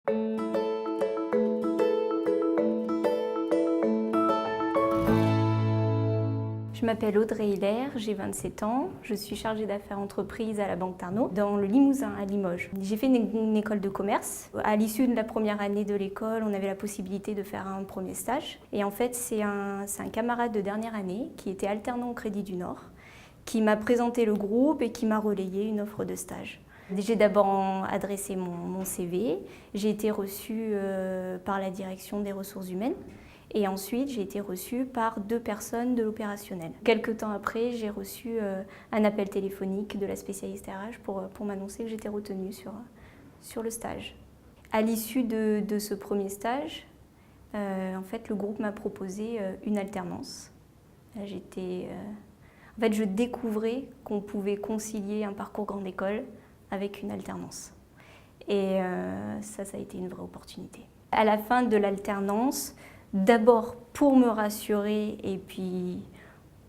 Je m'appelle Audrey Hilaire, j'ai 27 ans, je suis chargée d'affaires entreprises à la Banque Tarnot, dans le Limousin, à Limoges. J'ai fait une école de commerce. À l'issue de la première année de l'école, on avait la possibilité de faire un premier stage. Et en fait, c'est un camarade de dernière année qui était alternant au Crédit du Nord, qui m'a présenté le groupe et qui m'a relayé une offre de stage. J'ai d'abord adressé mon CV, j'ai été reçue par la direction des ressources humaines. Et ensuite, j'ai été reçue par 2 personnes de l'opérationnel. Quelque temps après, j'ai reçu un appel téléphonique de la spécialiste RH pour m'annoncer que j'étais retenue sur le stage. À l'issue de ce premier stage, en fait, le groupe m'a proposé une alternance. En fait, je découvrais qu'on pouvait concilier un parcours grande école avec une alternance. Et ça a été une vraie opportunité. À la fin de l'alternance, d'abord pour me rassurer et puis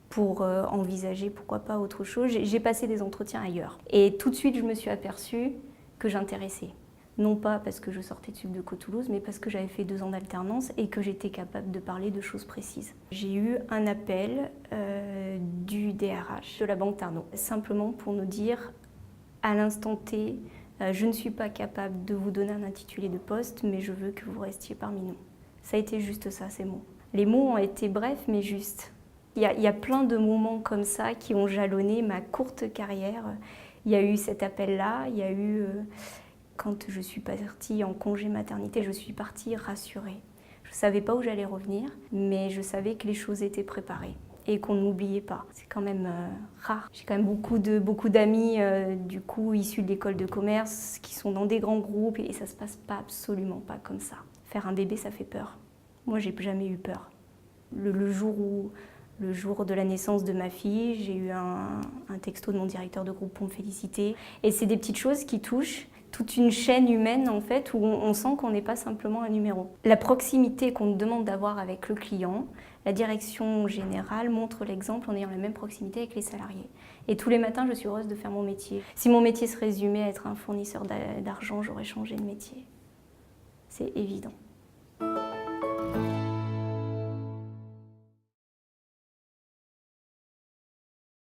pour envisager pourquoi pas autre chose, j'ai passé des entretiens ailleurs. Et tout de suite, je me suis aperçue que j'intéressais. Non pas parce que je sortais de Subdeco Toulouse, mais parce que j'avais fait 2 ans d'alternance et que j'étais capable de parler de choses précises. J'ai eu un appel du DRH de la Banque Tarnot, simplement pour nous dire à l'instant T, je ne suis pas capable de vous donner un intitulé de poste, mais je veux que vous restiez parmi nous. Ça a été juste ça, ces mots. Les mots ont été brefs, mais justes. Il y a plein de moments comme ça qui ont jalonné ma courte carrière. Il y a eu cet appel-là, il y a eu... quand je suis partie en congé maternité, je suis partie rassurée. Je ne savais pas où j'allais revenir, mais je savais que les choses étaient préparées et qu'on n'oubliait pas. C'est quand même rare. J'ai quand même beaucoup d'amis du coup issus de l'école de commerce qui sont dans des grands groupes et ça ne se passe absolument pas comme ça. Faire un bébé, ça fait peur. Moi, j'ai jamais eu peur. Le jour de la naissance de ma fille, j'ai eu un texto de mon directeur de groupe pour me féliciter. Et c'est des petites choses qui touchent toute une chaîne humaine en fait, où on sent qu'on n'est pas simplement un numéro. La proximité qu'on nous demande d'avoir avec le client, la direction générale montre l'exemple en ayant la même proximité avec les salariés. Et tous les matins, je suis heureuse de faire mon métier. Si mon métier se résumait à être un fournisseur d'argent, j'aurais changé de métier. C'est évident.